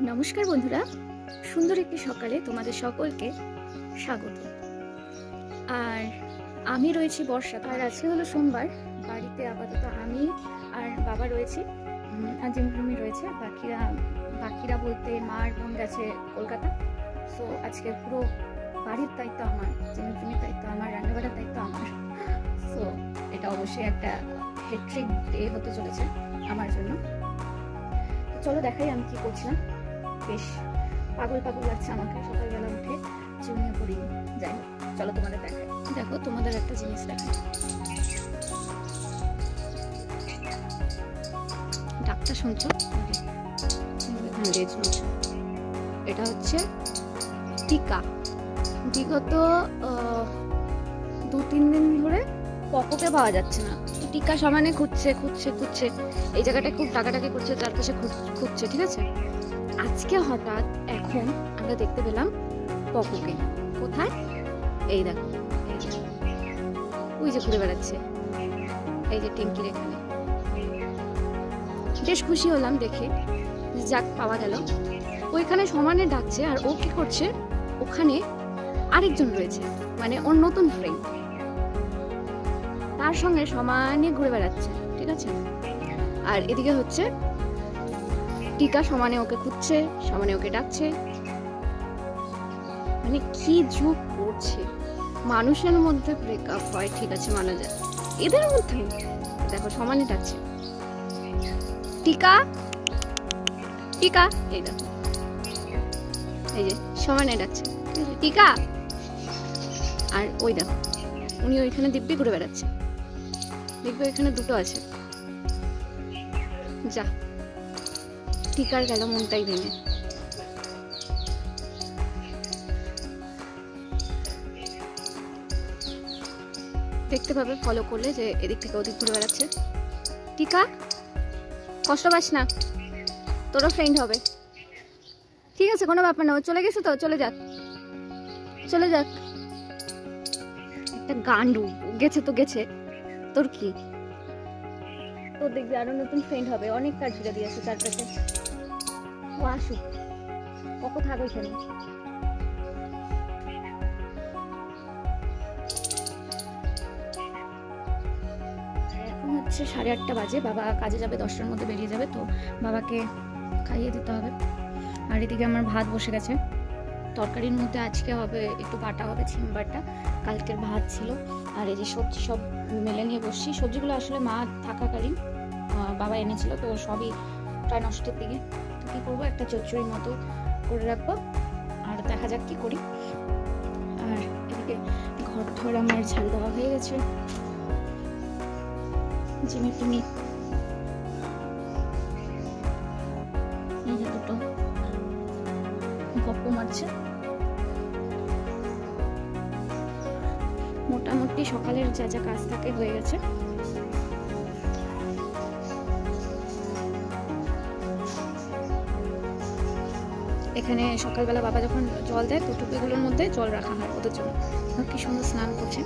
নমস্কার বন্ধুরা, সুন্দর একটি সকালে তোমাদের সকলকে স্বাগত। আর আমি রয়েছি বর্ষা, আর আজকে হলো সোমবার। বাড়িতে আপাতত আমি আর বাবা রয়েছি, আর জিমরুমি রয়েছে। বাকিরা বলতে মা আর বোন গেছে কলকাতা। সো আজকে পুরো বাড়ির দায়িত্ব আমার, জিমরুমির দায়িত্ব আমার, রান্নাবাড়ার দায়িত্ব আমার। সো এটা অবশ্যই একটা হেট্রিক ডে হতে চলেছে আমার জন্য। চলো দেখাই আমি কি করছিলাম। বেশ পাগল পাগল লাগছে আমাকে সকালবেলা উঠে, জমিয়ে পড়ি। যাই হোক, চলো তোমাদের দেখাই। দেখো, তোমাদের একটা জিনিস দেখাই। ডাকটা শুনছো? এটা হচ্ছে টিকা। বিগত 2-3 দিন ধরে পকোকে পাওয়া যাচ্ছে না। টিকা সমানে খুঁজছে। এই জায়গাটা খুব টাকাটাকি করছে, তার কাছে খুঁজছে, ঠিক আছে। আজকে হঠাৎ এখন আমরা দেখতে পেলাম পকোকে। কোথায়? এই দেখো, ওই যে ঘুরে বেড়াচ্ছে, এই যে ট্যাঙ্কির এখানে। বেশ খুশি হলাম দেখে, যাক পাওয়া গেল। ওইখানে সমানে ডাকছে, আর ও কি করছে, ওখানে আরেকজন রয়েছে, মানে ওর নতুন ফ্রেন্ড, তার সঙ্গে সমানে ঘুরে বেড়াচ্ছে, ঠিক আছে। আর এদিকে হচ্ছে টিকা সমানে ওকে খুঁজছে, সমানে ওকে ডাকছে। মানে কি যুগ পড়ছে। মানুষের মধ্যে ব্রেকআপ হয়, ঠিক আছে, মানা যায়। এদের মধ্যে দেখো সমানে ডাকছে, টিকা টিকা। এই দেখো, এই যে সমানে ডাকছে টিকা। আর ওই দেখো, উনি ওইখানে দিব্যি ঘুরে বেড়াচ্ছে। দেখবে এখানে দুটো আছে। যা, টিকার গেল মনটাই ভেঙে। দেখতে পাবে ফলো করলে যে এদিক থেকে ওদিক ঘুরে বেড়াচ্ছে। টিকা, কষ্ট পাস না, তোরও ফ্রেন্ড হবে, ঠিক আছে, কোনো ব্যাপার না। ও চলে গেছে তো, চলে যাক। একটা গান্ডু গেছে তো গেছে, তোর কি? তোর দেখবি আরো নতুন ফ্রেন্ড হবে, অনেক কাজ ফিরে দিয়েছে চারপাশে। ও আসুক, কত থাকো এখানে। এখন হচ্ছে 8:30 বাজে। বাবা কাজে যাবে, 10টার মধ্যে বেরিয়ে যাবে, তো বাবাকে খাইয়ে দিতে হবে। আর এদিকে আমার ভাত বসে গেছে। তরকারির মধ্যে আজকে হবে একটু বাটা হবে, ছিম বাটা। কালকের ভাত ছিল। আর এই যে সবজি সব মেলে নিয়ে বসছি। সবজিগুলো আসলে মা থাকাকালীন বাবা এনেছিল, তো সবই প্রায় নষ্টের দিকে। তো কী করবো, একটা চচ্চড়ির মতো করে রাখবো, আর দেখা যাক কি করি। আর এদিকে ঘর ধর আমার ঝাল দেওয়া হয়ে গেছে। জিমে টুমি এই যে দুটো গপ্প মারছে। মোটামুটি সকালের যা যা কাজ থাকে হয়ে গেছে। এখানে সকালবেলা বাবা যখন জল দেয়, তো টুপিগুলোর মধ্যে জল রাখা হয় ওদের জন্য। কি সুন্দর স্নান করছে,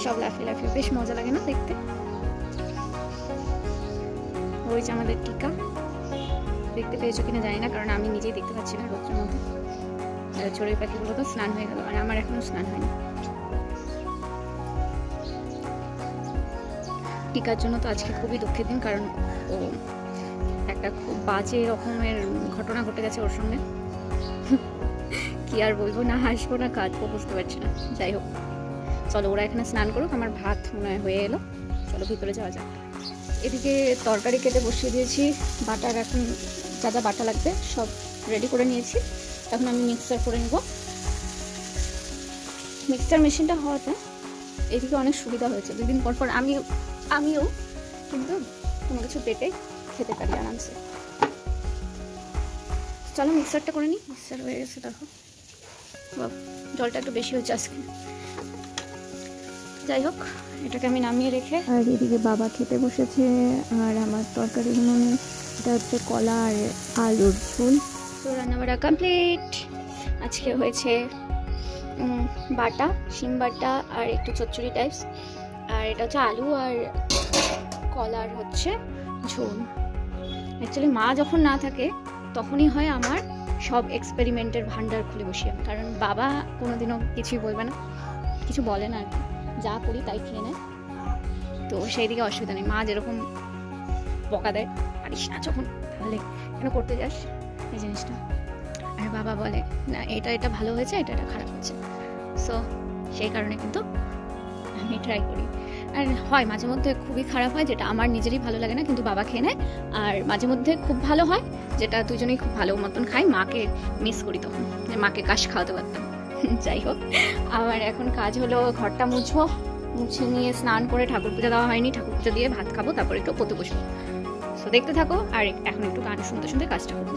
সব লাফিয়ে লাফিয়ে, বেশ মজা লাগে না দেখতে। ওই যে আমাদের টিকা, দেখতে পেয়েছো কিনা জানি না, কারণ আমি নিজেই দেখতে পাচ্ছি না রোদ্রের মধ্যে। চড়ুই পাখিগুলো তো স্নান হয়ে গেল, আর আমার এখনো স্নান হয়নি। টিকার জন্য তো আজকে খুবই দুঃখের দিন, কারণ ও একটা খুব বাজে রকমের ঘটনা ঘটে গেছে ওর সঙ্গে। কি আর বলবো, না হাসবো না কাঁদবো বুঝতে পারছি না। যাই হোক, চলো ওরা এখানে স্নান করুক, আমার ভাত মনে হয় হয়ে এলো। চলো ভিতরে যাওয়া যাক। এদিকে তরকারি কেটে বসিয়ে দিয়েছি। বাটার এখন যা যা বাটা লাগবে সব রেডি করে নিয়েছি। এখন আমি মিক্সার করে নেব। মিক্সচার মেশিনটা হওয়াতে এদিকে অনেক সুবিধা হয়েছে। 2 দিন পর পর আমিও কিন্তু কোনো কিছু পেটে খেতে পারি আরামসে। চলো মিক্সারটা করে নিই। মিক্সার হয়ে গেছে, দেখো জলটা একটু বেশি হচ্ছে আজকে। যাই হোক, এটাকে আমি নামিয়ে রেখে, আর এদিকে বাবা খেতে বসেছে। আর আমার তরকারি উনুনে, এটা হচ্ছে কলা আর আলুর ঝোল। তো রান্নাবাড়া কমপ্লিট। আজকে হয়েছে বাটা, শিম বাটা আর একটু চচ্চড়ি টাইপস। আর এটা হচ্ছে আলু আর কলার হচ্ছে ঝোল। অ্যাকচুয়ালি মা যখন না থাকে তখনই হয় আমার সব এক্সপেরিমেন্টের ভান্ডার খুলে বসি আমি, কারণ বাবা কোনোদিনও কিছুই বলবে না, কিছু বলে না আর কি, যা করি তাই খেয়ে নেয়। তো সেই দিকে অসুবিধা নেই। মা যেরকম বকা দেয়, পারিস না যখন, তাহলে কেন করতে যাস এই জিনিসটা, আর বাবা বলে না এটা এটা ভালো হয়েছে, এটা এটা খারাপ হয়েছে। সো সেই কারণে কিন্তু আমি ট্রাই করি। আর হয় মাঝে মধ্যে খুবই খারাপ হয়, যেটা আমার নিজেরই ভালো লাগে না, কিন্তু বাবা খেয়ে নেয়। আর মাঝে মধ্যে খুব ভালো হয়, যেটা দুজনেই খুব ভালো মতন খাই। মাকে মিস করি তখন, যে মাকে কাশ খাওয়াতে পারতাম। যাই হোক, আমার এখন কাজ হলো ঘরটা মুছবো, মুছে নিয়ে স্নান করে, ঠাকুর পূজা দেওয়া হয়নি, ঠাকুর পূজা দিয়ে ভাত খাবো, তারপরে একটু পড়তে বসবো। তো দেখতে থাকো, আর এখন একটু গান শুনতে শুনতে কাজটা করবো।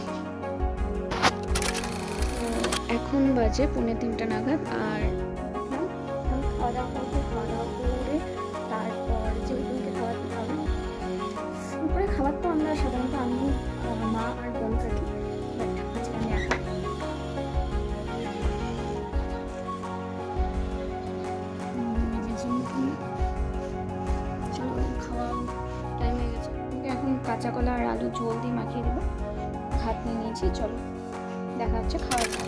এখন বাজে 2:45 নাগাদ, আর খাওয়া দাওয়া করবো। খাওয়া দাওয়া করে তারপর যেগুলোকে খাওয়াতে হবে, দুপুরে খাবার তো আমরা সাধারণত আমি, মা আর বোন থাকি, বাট আজকে আমি একা। চলো খাওয়া টাইম হয়ে গেছে। এখন কাঁচা কলা আর আলু ঝোল দিয়ে মাখিয়ে দেবো। ভাত নিয়ে নিয়েছি, চলো দেখা হচ্ছে খাওয়ার পর।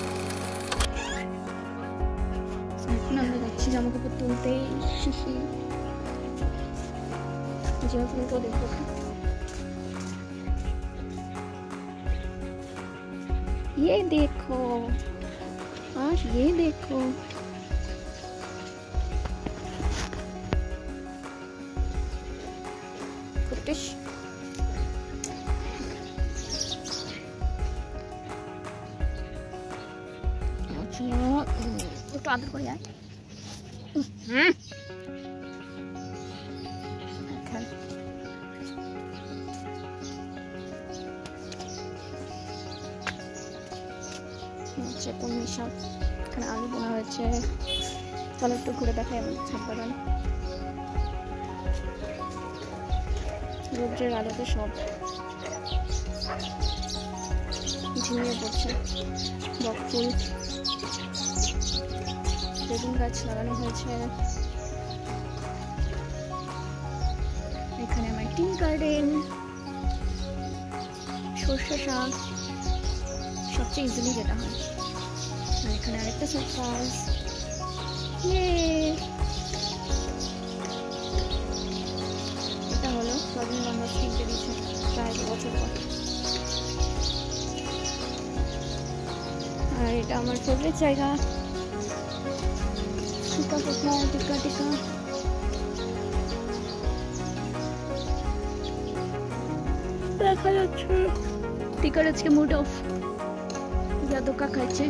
এখন আমরা যাচ্ছি জামা কাপড় তুলতেই, শিশি জামা তুলতেও দেখবো। ये देखो और ये देखो, कुटिश একটু আদর করে যায়। কলমি শাক, এখানে আলু বোনা হয়েছে। চলো একটু ঘুরে দেখাই আমি ছাদ বাগান। রোদ্রের আলোতে সব ঝিমিয়ে পড়ছে। বকফুল, বেগুন গাছ লাগানো হয়েছে। এখানে আমার টিন গার্ডেন, সর্ষে শাক সবচেয়ে ইজিলি যেটা হয়। আর এখানে আরেকটা সারপ্রাইজ, এটা হলো রজনীগন্ধা কিনতে দিয়েছে প্রায় 2 বছর পর। আর এটা আমার ফেভারিট জায়গা, টিকা কোথায়, টিকা টিকা। দেখা যাচ্ছে টিকার আজকে মুড অফ, যা দোকা খাচ্ছে।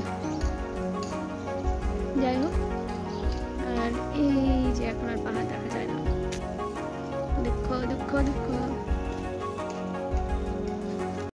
যাই হোক, আর এই যে এখন আর পাহাড় দেখা যায় না। দুঃখ দুঃখ দুঃখ।